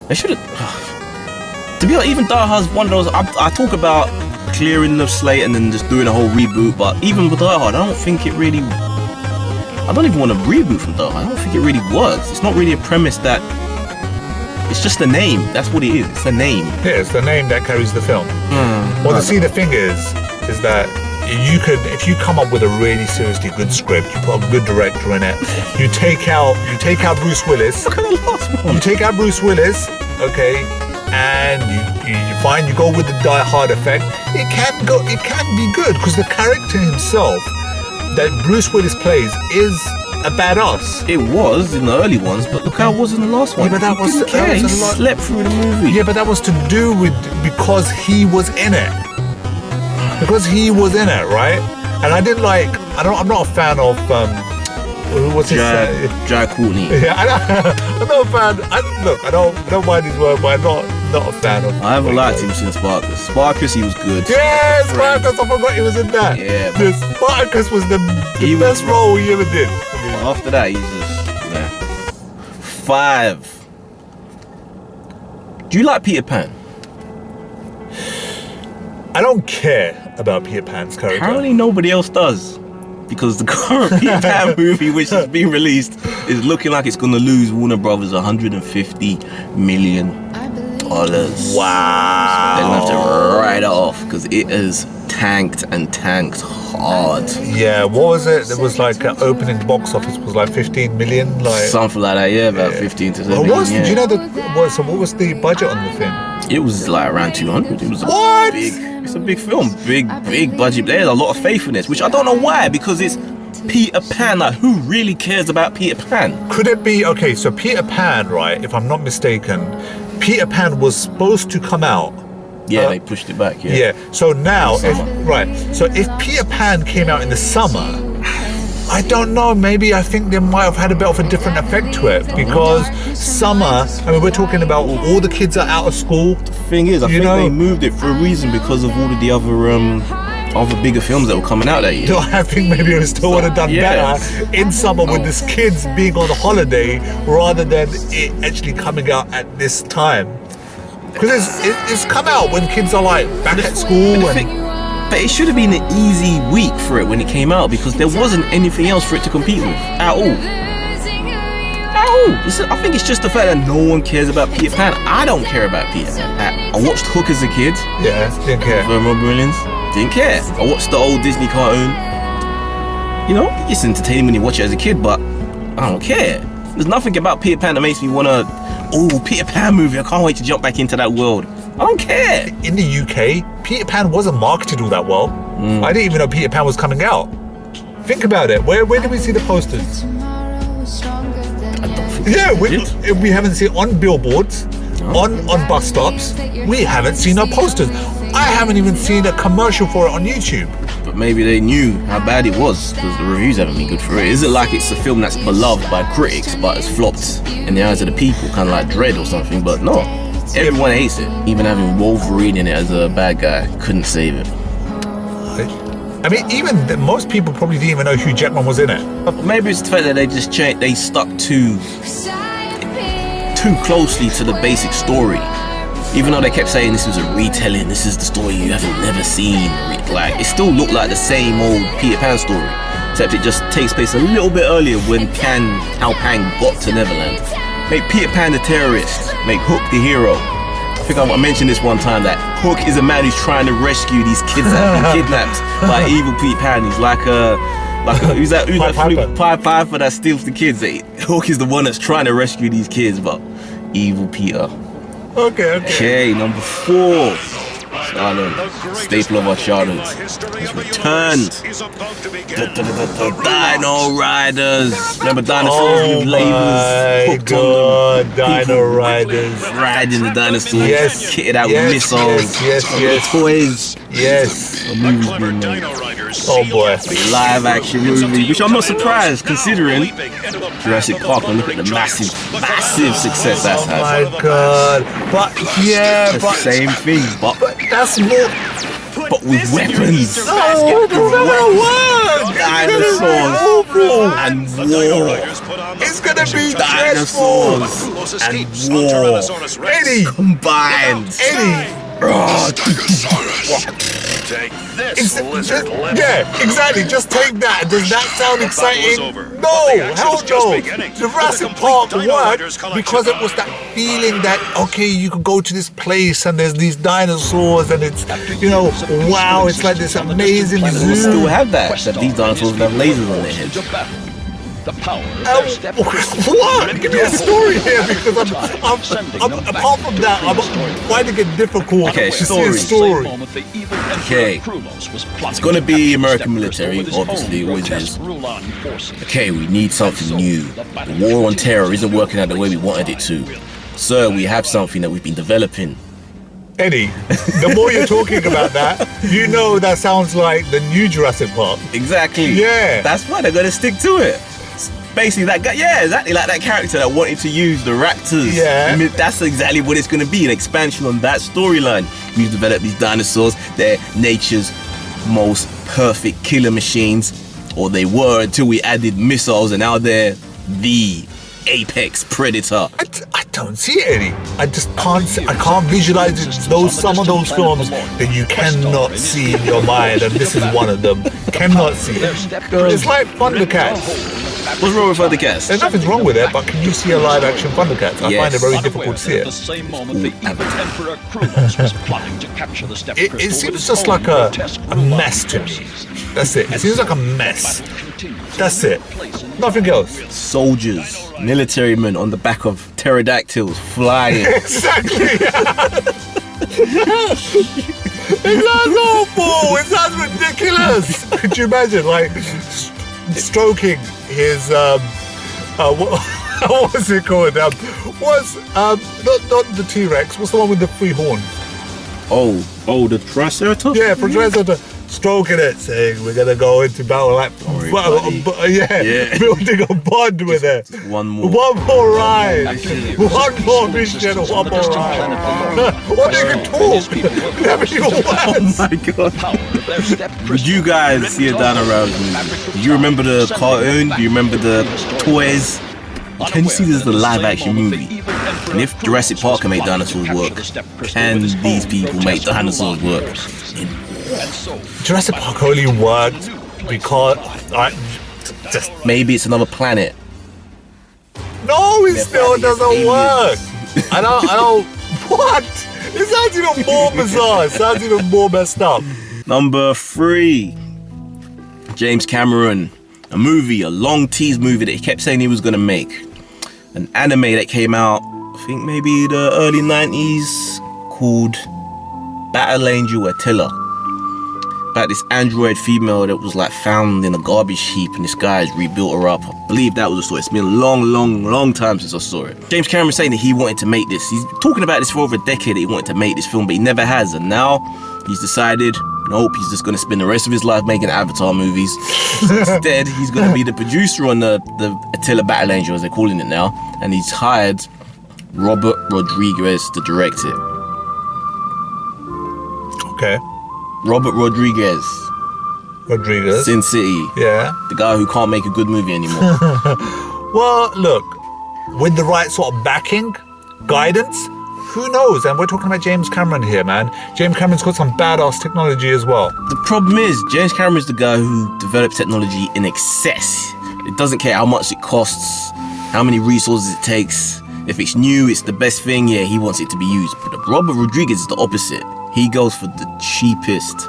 They should have. To be honest, even Die Hard's one of those. I talk about clearing the slate and then just doing a whole reboot, but even with Die Hard, I don't think it really. I don't even want to reboot from Die Hard. I don't think it really works. It's not really a premise that. It's just a name. That's what it is. It's a name. Yeah, it's the name that carries the film. Well, see, the thing is that you could, if you come up with a really seriously good script, you put a good director in it, you take out Bruce Willis. Look at the last one. You take out Bruce Willis, okay, and you go with the Die Hard effect. It can be good because the character himself that Bruce Willis plays is a badass. It was in the early ones, but look how it was in the last one. Yeah, but that was he slept through the movie. Yeah, but that was to do with because he was in it. Because he was in it, right? And I didn't like. I'm not a fan of. What's his name? Jack Courtney. Yeah, I'm not a fan. I don't mind his work, but I'm not a fan of. I haven't liked him since Spartacus. Spartacus, he was good. Yeah, Spartacus. I forgot he was in that. Yeah, the Spartacus was the best role he ever did. After that, he's just 5. Do you like Peter Pan? I don't care about Peter Pan's character. Apparently nobody else does. Because the current Peter Pan movie, which has been released, is looking like it's going to lose Warner Brothers $150 million. Wow. They're going to have to write it off because it has tanked hard. Yeah, what was it? It was like opening box office was like 15 million, like something like that. Yeah, about 15 to 17. Do you know what was the budget on the thing? It was like around 200. It was it's a big film, big budget. There's a lot of faith in this, which I don't know why, because it's Peter Pan. Like, who really cares about Peter Pan? Could it be okay? So Peter Pan, right? If I'm not mistaken, Peter Pan was supposed to come out. Yeah, they pushed it back. Yeah. Yeah. So now, if Peter Pan came out in the summer, I don't know. Maybe I think they might have had a bit of a different effect to it because summer. I mean, we're talking about all the kids are out of school. The thing is, I think they moved it for a reason because of all of the other bigger films that were coming out that year. So I think maybe we still would have done better in summer with these kids being on holiday rather than it actually coming out at this time. Because it's come out when kids are like back at school. But it should have been an easy week for it when it came out because there wasn't anything else for it to compete with at all. I think it's just the fact that no one cares about Peter Pan. I don't care about Peter Pan. I watched Hook as a kid. Yeah, didn't care. Robin Williams. Didn't care. I watched the old Disney cartoon. You know, it's entertaining when you watch it as a kid, but I don't care. There's nothing about Peter Pan that makes me want to, Peter Pan movie, I can't wait to jump back into that world. I don't care. In the UK, Peter Pan wasn't marketed all that well. I didn't even know Peter Pan was coming out. Think about it. Where did we see the posters? I don't think we haven't seen on billboards, on bus stops. We haven't seen our posters. I haven't even seen a commercial for it on YouTube. But maybe they knew how bad it was because the reviews haven't been good for it. Is it like it's a film that's beloved by critics but has flopped in the eyes of the people, kind of like Dread or something? But no, everyone hates it. Even having Wolverine in it as a bad guy couldn't save it. I mean, even most people probably didn't even know Hugh Jackman was in it. Maybe it's the fact that they just they stuck too closely to the basic story. Even though they kept saying this was a retelling, this is the story you haven't never seen. Like, it still looked like the same old Peter Pan story, except it just takes place a little bit earlier when How Pan got to Neverland. Make Peter Pan the terrorist, make Hook the hero. I think I mentioned this one time that Hook is a man who's trying to rescue these kids that have been kidnapped by evil Peter Pan. He's like who's that Pied Piper that steals the kids? Hook is the one that's trying to rescue these kids, but evil Peter. Okay, number 4. Charlotte, staple of our Charlotte, has returned. The Dino Riders. Remember dinosaurs with labels hooked on them? Dino Riders. Riding the dinosaurs, kitted out with missiles, toys. Yes. A movie's been made. Oh boy. A live action movie, which I'm not surprised considering Jurassic Park, and look at the massive success that's had. Oh my god. But same thing, but that's more. but with weapons. No, that's not gonna work. Dinosaurs and war. It's gonna be dreadful. Dinosaurs and war Eddie, combined. Eddie. Take this, lizard lip. Yeah, exactly. Just take that. Does that sound exciting? No, hell no. Jurassic Park worked because it was that feeling that, okay, you can go to this place and there's these dinosaurs and it's, wow, it's like this amazing We'll zoo. still have that. Except these dinosaurs have lasers on their heads. What? Give me a story here because I'm apart from that, I'm finding it difficult Okay, to see a story. Okay, it's gonna be American military, obviously, it always is. Okay, we need something new. The war on terror isn't working out the way we wanted it to. Sir, we have something that we've been developing. Eddie, the more you're talking about that, that sounds like the new Jurassic Park. Exactly. Yeah. That's why they're gonna stick to it. Basically, that guy, yeah, exactly like that character that wanted to use the raptors. Yeah. That's exactly what it's going to be, an expansion on that storyline. We've developed these dinosaurs. They're nature's most perfect killer machines, or they were until we added missiles, and now they're the apex predator. I don't see it, Eddie. I just can't. I can't visualize some of those films that you cannot see in your mind, and this is one of them. Cannot see it. It's like Thundercats. What's wrong with Thundercats? There's nothing wrong with it, but can you see a live action Thundercats? I find it very difficult to see it. It seems just like a mess to me. That's it. It seems like a mess. That's it. Nothing else. Soldiers, military men on the back of pterodactyls flying. Exactly. It sounds awful. It sounds ridiculous. Could you imagine, like, stroking his what was it called? Not the T-Rex. What's the one with the 3 horns? Oh, the Triceratops? Yeah, Triceratops. Stroking it, saying we're gonna go into battle like building a bond with it. One more ride, one more mission, one more ride. What they can talk? Never even once. Oh my god! Did you guys see a Dino Riders movie? Do you remember the cartoon? Do you remember the toys? Can you see this is a live action movie? And if Jurassic Park can make dinosaurs work, can these people make dinosaurs work? Jurassic Park only worked because maybe it's another planet. No, it still doesn't work. I don't. What? It sounds even more bizarre. It sounds even more messed up. Number 3, James Cameron. A long tease movie that he kept saying he was gonna make. An anime that came out, I think maybe the early 90s, called Battle Angel Attila. About this android female that was like found in a garbage heap, and this guy has rebuilt her up. I believe that was the story. It's been a long time since I saw it. James Cameron saying that he wanted to make this. He's talking about this for over a decade that he wanted to make this film, but he never has. And now he's decided, nope, he's just going to spend the rest of his life making Avatar movies. Instead, he's going to be the producer on the Attila Battle Angel, as they're calling it now. And he's hired Robert Rodriguez to direct it. Okay. Robert Rodriguez. Sin City. Yeah. The guy who can't make a good movie anymore. Well, look, with the right sort of backing, guidance, who knows? And we're talking about James Cameron here, man. James Cameron's got some badass technology as well. The problem is, James Cameron is the guy who develops technology in excess. It doesn't care how much it costs, how many resources it takes. If it's new, it's the best thing, yeah, he wants it to be used. But Robert Rodriguez is the opposite. He goes for the cheapest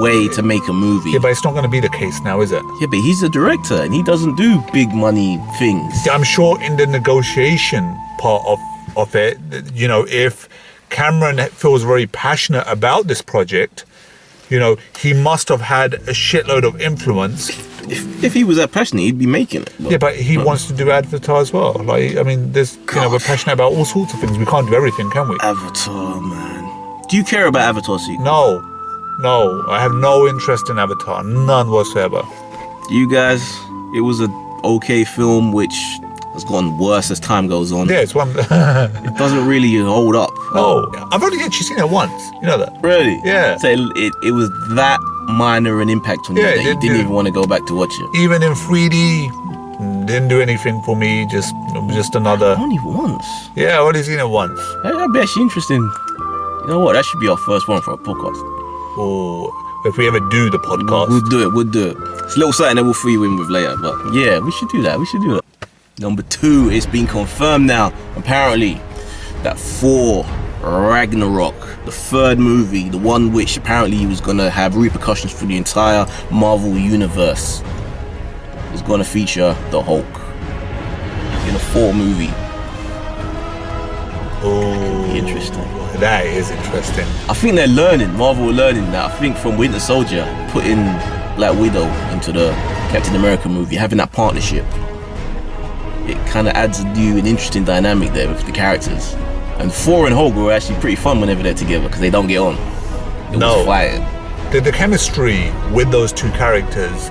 way to make a movie. Yeah, but it's not going to be the case now, is it? Yeah, but he's a director and he doesn't do big money things. I'm sure in the negotiation part of it, if Cameron feels very passionate about this project, he must have had a shitload of influence. If he was that passionate, he'd be making it. Yeah, but he wants to do Avatar as well. Like, I mean, we're passionate about all sorts of things. We can't do everything, can we? Avatar, man. Do you care about Avatar sequel? No, I have no interest in Avatar, none whatsoever. You guys, it was an okay film which has gotten worse as time goes on. Yeah, it's one. It doesn't really hold up. Oh, I've only actually seen it once. You know that? Really? Yeah. So it was that minor an impact on you that you didn't even want to go back to watch it. Even in 3D, didn't do anything for me. Just another. Only once. Yeah, I've only seen it once. That'd be actually interesting. You know what? That should be our first one for a podcast. Or if we ever do the podcast. We'll do it. It's a little something that we'll free win with later, but yeah, we should do that. Number 2, it's been confirmed now, apparently, that Thor Ragnarok, the 3rd movie, the one which apparently was going to have repercussions for the entire Marvel universe, is going to feature the Hulk in a Thor movie. Oh, interesting. That is interesting. I think Marvel are learning that. I think from Winter Soldier, putting Black Widow into the Captain America movie, having that partnership, it kind of adds a new and interesting dynamic there with the characters. And Thor and Hulk were actually pretty fun whenever they're together because they don't get on. It was fighting. The chemistry with those two characters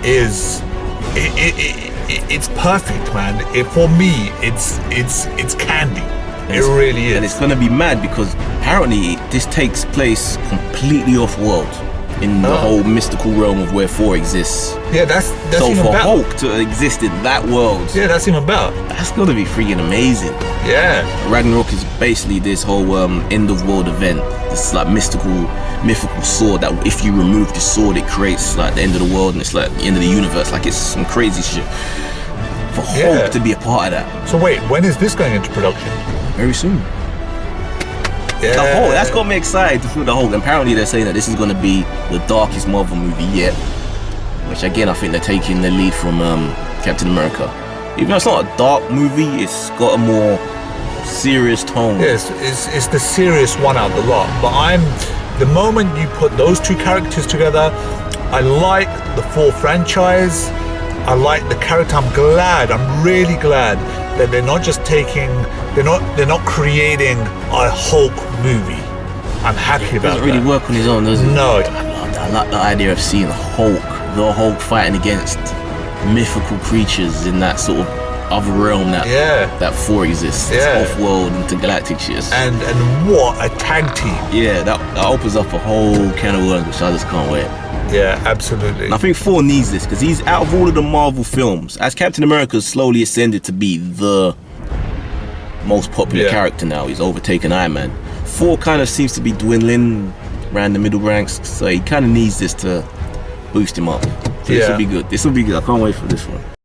is it's perfect, man. For me, it's candy. It really is. And it's gonna be mad because apparently this takes place completely off-world in the whole mystical realm of where Thor exists. Yeah, that's so even for better. Hulk to exist in that world. Yeah, that's even better. That's gonna be freaking amazing. Yeah. Ragnarok is basically this whole end of world event. This like mythical sword that if you remove the sword, it creates like the end of the world and it's like the end of the universe. Like it's some crazy shit. For Hulk to be a part of that. So wait, when is this going into production? Very soon. Yeah. The Hulk, that's got me excited to feel the Hulk. Apparently they're saying that this is going to be the darkest Marvel movie yet. Which again, I think they're taking the lead from Captain America. Even though it's not a dark movie, it's got a more serious tone. Yes, it's the serious one out of the lot. But the moment you put those two characters together, I like the Thor franchise. I like the character. I'm really glad that they're not just they're not creating a Hulk movie. I'm happy about that. Doesn't really work on his own, does it? No. I like the idea of seeing the Hulk fighting against mythical creatures in that sort of other realm that Thor exists. Yeah. It's off-world intergalactic shit. And what a tag team. Yeah, that opens up a whole can of worms, which I just can't wait. Yeah, absolutely. And I think Thor needs this because he's out of all of the Marvel films, as Captain America has slowly ascended to be the most popular character now. He's overtaken Iron Man. Thor kind of seems to be dwindling around the middle ranks, so he kind of needs this to boost him up. So this will be good. I can't wait for this one.